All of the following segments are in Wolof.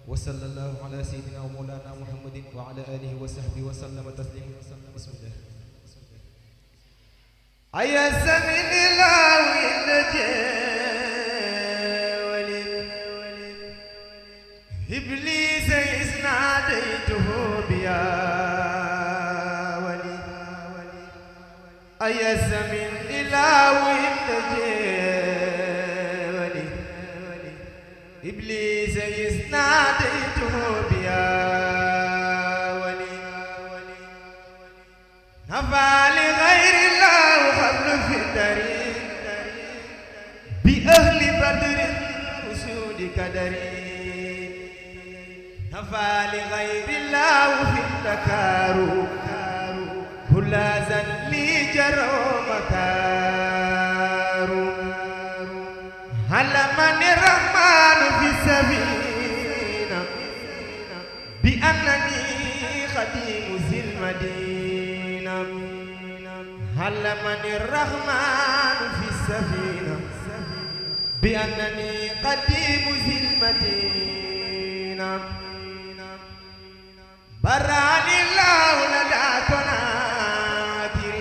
وصلى الله على سيدنا ومولانا محمد وعلى آله وصحبه وسلم تسليما. بسم الله. أيا سمين الله ولي إبليس إذ ناديته بيا ولي أيا سمين الله ولي إبليس إذ ناديته بيا ولي نفع لغير الله قبل في الدري بأهل بدر أسود كدري نفع لغير الله في التكارو كل زن لي جرو مكارو هل من الرحمن في السفينة بأنني خديم ذي المدينة هل من الرحمن في السفينة بأنني قديم ذي المدينة براني الله لدى كناكر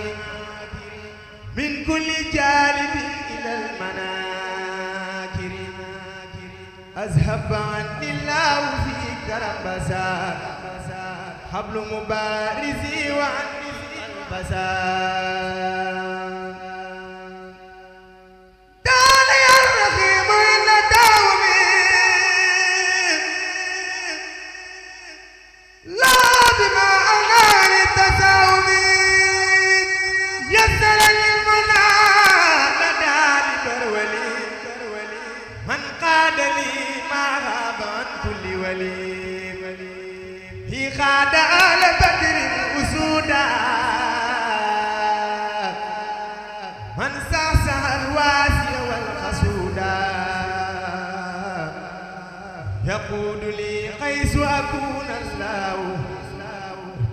من كل جانب إلى المناكر أذهب عني الله في كربسار حبل مبارزي وعني البسار تعال يا الرحيم إن داومي لا بما أنار التساومي يسر للمنى لدى لبرولي من قاد لي ما غاب عن كل ولي في خاد آل بدر أسودا من سعسع الواسي والخسودا يقول لي قيس أكون الله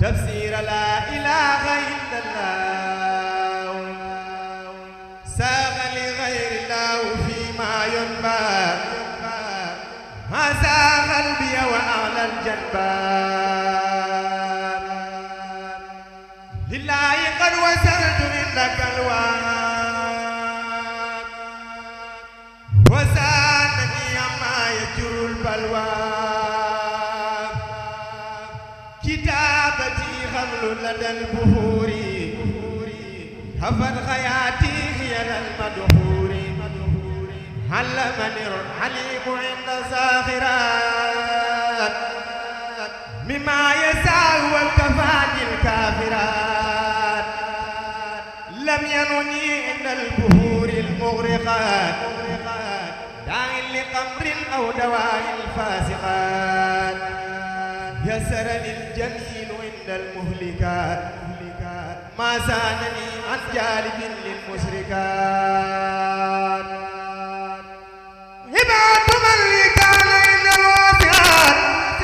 تفسير لا إله إلا الله ساغ لغير الله فيما ينبى ما ساغ قلبي وأعلى الجنبان لله قد وصلت منك الوان وسانني ما يجر البلوى كتابتي خمل لدى البهور هفت خياتي هي المدحور علمني الحليم عند ساخرات مما يسعى والكفاني الكافرات لم ينني عند البهور المغرقات داع لقمر أو دواء الفاسقات يسر للجميل عند المهلكات ما زانني عن جالب للمشركات هبات من كان عند الواسعات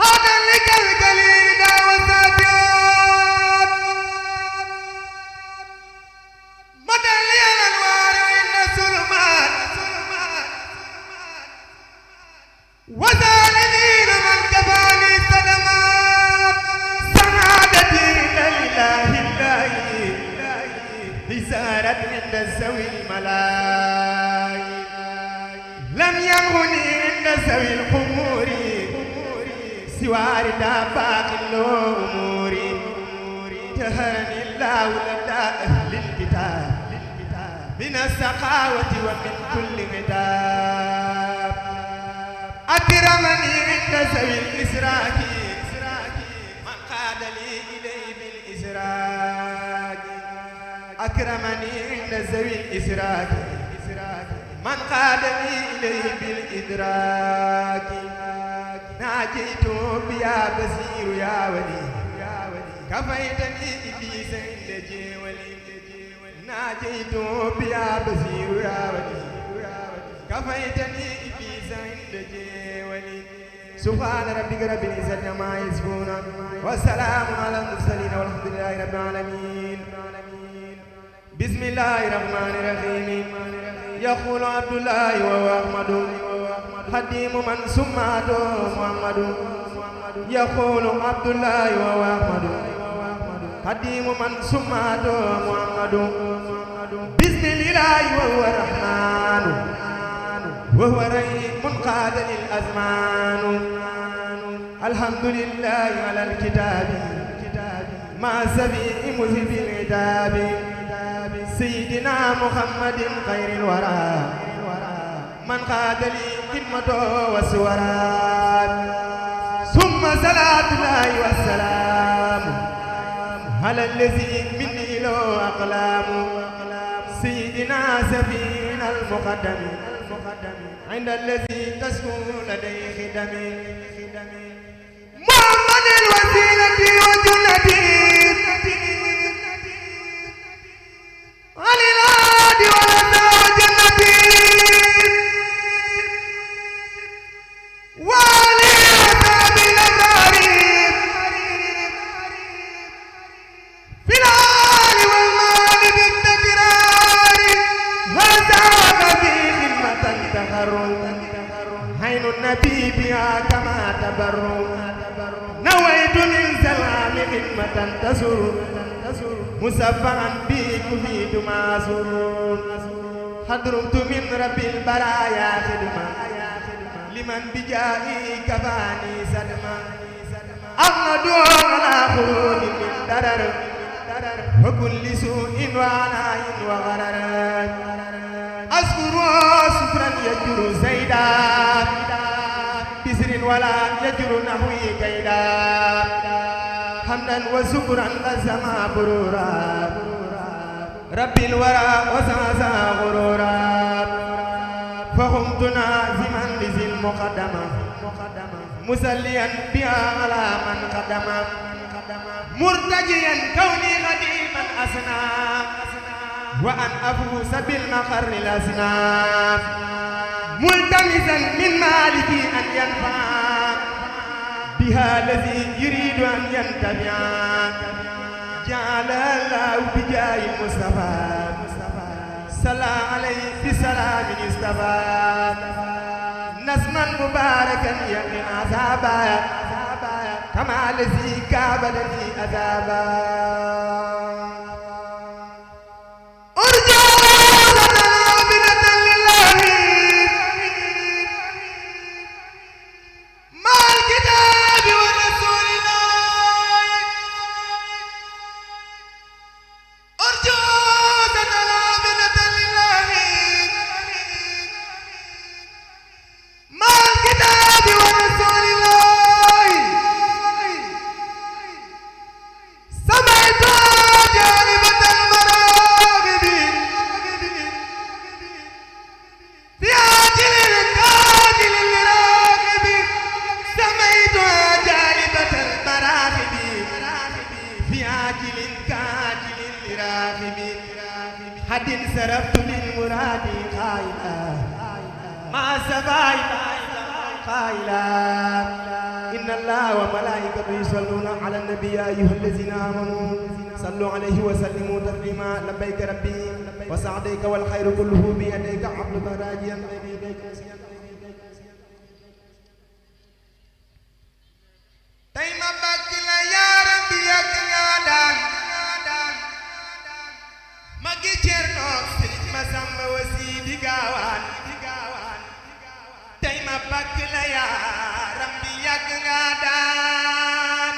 هذا لك القليل دعوة مدى لي الأنوار عند الظلمات وزالنين من كفاني صدمات سعادتي لله الله سارت عند سوي الملاي لم يغني عند سوي الخمور سوى ردا باقي الأمور تهرني الله لدى أهل الكتاب من السخاوة ومن كل غداب أكرمني عند سوي الإسراك من قاد لي إليه بالإسراك أكرمني عند ذوي الإسراك من قادني إليه بالإدراك ناجيت بيا بصير يا ولي كفيتني إبليس عند جولي ناجيت بيا بصير يا ولي كفيتني إبليس عند جولي سبحان ربك رب العزة عما يصفون والسلام على المرسلين والحمد لله رب العالمين. بسم الله الرحمن الرحيم. يقول عبد الله وهو أحمد خديم من سماته محمد يقول عبد الله وهو أحمد خديم من سماته محمد بسم الله وهو الرحمن وهو رحيم قاد للأزمان الحمد لله على الكتاب مع سبيل مذهب العتاب سيدنا محمد خير الورى من قاد لي خدمته والسورات ثم صلاة الله والسلام على الذي مني له أقلام سيدنا سفينا المقدم عند الذي تسكن لديه خدمي محمد الوسيلة وجنتي علي الهادي ولدنا وجنتي وعلي أصحاب الأبرار في الآل والمال بالتكرار هذا في خدمة تخرج عين النبي بها كما تبرر نويت للسلام خدمة تسر مصفعا بك في معسور حضرت من رب البرايا خدمة لمن بجائي كفاني سدما أغنى على خروج من درر وكل سوء وعناء وغرر أذكر سكرا يجر زيدا بسر ولا يجر نحوي كيدا حمدا وشكرا لزما برورا رب الورى وسعسع غرورا فقمت نازما لذي المقدمة مسليا بها على من قدم مرتجيا كوني خديما أسنى وأن أفوز بالمقر الأسنى ملتمسا من مالكي أن ينفع بها الذي يريد أن ينتفع جعل الله بجاه المصطفى صلى عليه بسلام اصطفى نسما مباركا يقي عذابا كما الذي كابلني عذابا حد سرفت للمراد قائلا مع سبايا قائلا إن الله وملائكته يصلون على النبي يا أيها الذين آمنوا صلوا عليه وسلموا تسليما لبيك ربي وسعديك والخير كله بيديك عبدك راجيا غير يديك تيما بكلا يا ربي يا كنادان magi cerno sëriñ Masamba Wasi Gaawaan tey ma bakk la yaaram bi yàgg nga daan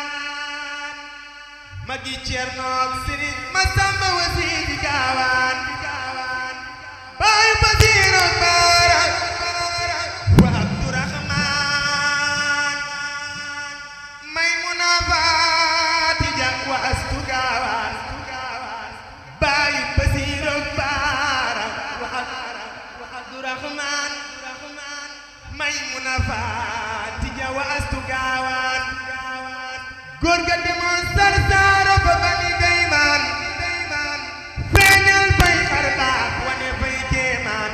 magi cerno sëriñ Masamba Wasi Gaawaan baayu Basiiru Baara wa Abdurahmaan Maymuna Faatija wa Astu Gaawaan baay Basiiru Baara wa Abdurahmaan Maymuna Faatija wa Astu Gaawaan góor ga demoon Sarsara fa bani Daymaan feeñal fay xar baax wane fay kéemaan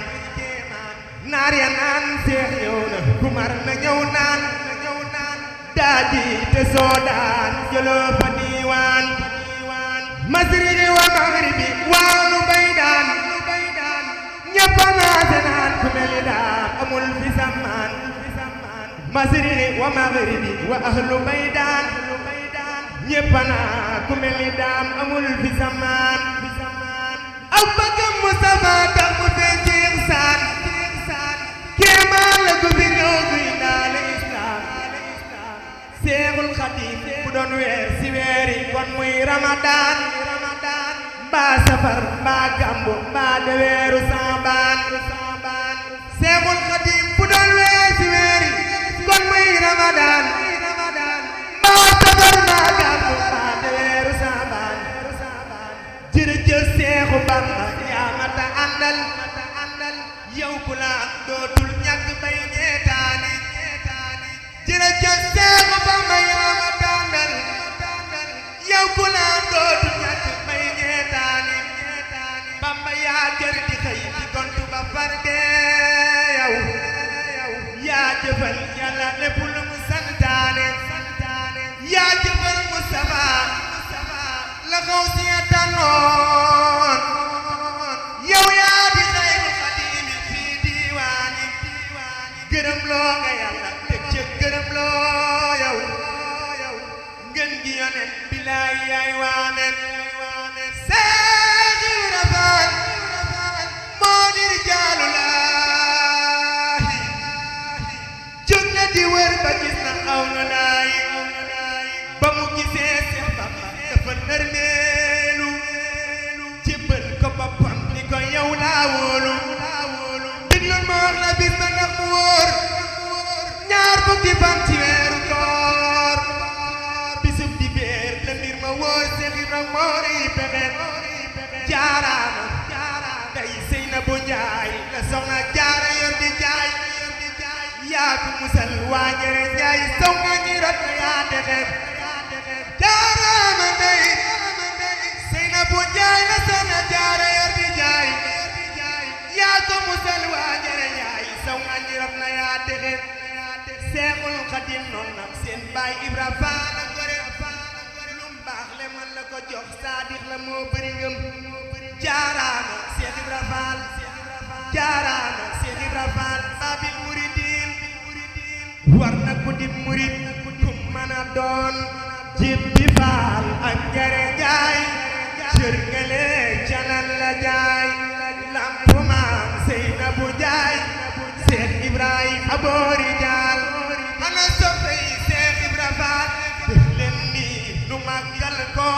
naar ya naan seex ñëw na kumar na ñëw naan daaji te soodaan jëloo fa diiwaan masriqi wa maghribi waanu baydaan ñëpp a maase naan ku meli daam amul fi sammaan masriqi wa maghribi wa ahlu baydaan ñépp naa ku mel ni daam amul fi zamaan ak bëggam Mustafa tax mu fee ci ihsaan kéemaan la gu fi ñëw guy ndaale islaam Seexul Xadiim bu doon weer si weeri kon muy ramadaan mbaa safar mbaa gambu mbaa de weeru saabaan Seexul Xadiim bu doon weer si weeri kon muy ramadaan mbaa safar mbaa gambu mbaa de weeru saabaan jërëjëf Seexu Bamba yaa mata àndal yow ku la dootul ñàkk bay ñeetaani jërëjëf Seexu Bamba yaa mata àndal yow ku la dootul ñàkk bay ñeetaani Bamba yaa jër di xëy di gontu ba far dee yow yaa jëfal Yàlla lépp lu mu santaane yaa jëfal Mustafa la xaw si ya tànnoon yow yaa di xayru xadimi fii diiwaani gërëm loo nga Yàlla teg ca gërëm loo yow ngën gi yonent bilaay yaay waanen Seex Ibra Faal moo di rijaalu laahi jóg na di wër ba gis na aw na laay ba mu gisee Seex Bamba dafa nërmeelu jébbal ko boppam ni ko yow laa wóolu déglul ma wax la bis ba ndax mu wóor ñaar fukki fan ci weeru koor bisub di beer la mbir ma wóor Seex Ibra moori pexeem jaaraama day Seynabu Njaay la soxna jaara yor di jaay yaa ko musal waa ñere Njaay sow nga ñi rot na yaa texeem jaaraama day Seynabu Njaay la soxna jaara yor di jaay yaa ko musal waa ñere Njaay sow nga ñi rot na yaa texeem Seexul Xadiim noon nag seen baay Ibra Faal a gore lu mbaax le man la ko jox saadix la moo bëri ngëm jaaraama Seex Ibra Faal jaaraama Seex Ibra Faal baabil muridiin war na ku di murid ku mën a doon jibbi faal ak njare Njaay cër ngale canan la jaay lampu maam Seynabu Njaay Seex Ibrahima aboori jaal ana soppey Seex Ibra Faal def leen nii nu màggal ko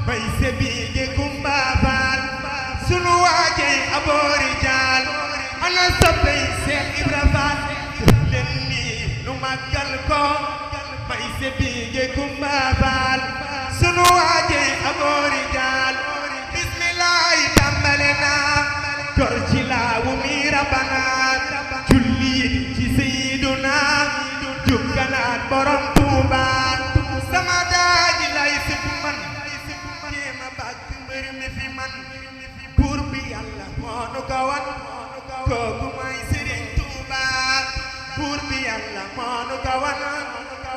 bay se biige Kumba Faal sunu waajey aboori jaal ana soppey Seex Ibra Faal def leen nii nu màggal ko bay se biige Kumba Faal sunu waajey aboori jaal bismillaahi tàmbale naa kor ci laawu mi rabbana julli ci Seyduna jukkalaat borom Tuuba sama daaji lay sëpp man jéema bàkk mbër mi fi man buur bi Yàlla moo nu ko wan kooku mooy Sëriñ Tuuba buur bi Yàlla moo nu ko wan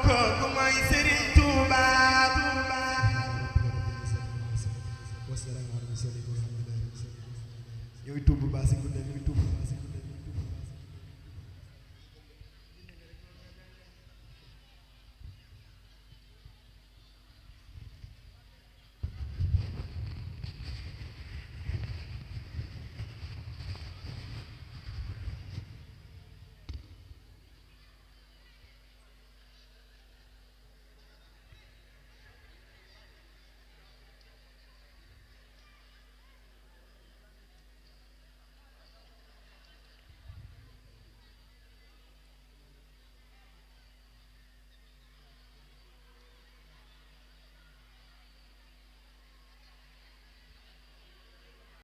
kooku mooy Sëriñ Tuuba ñooy tuub ba si gudde ñooy tuub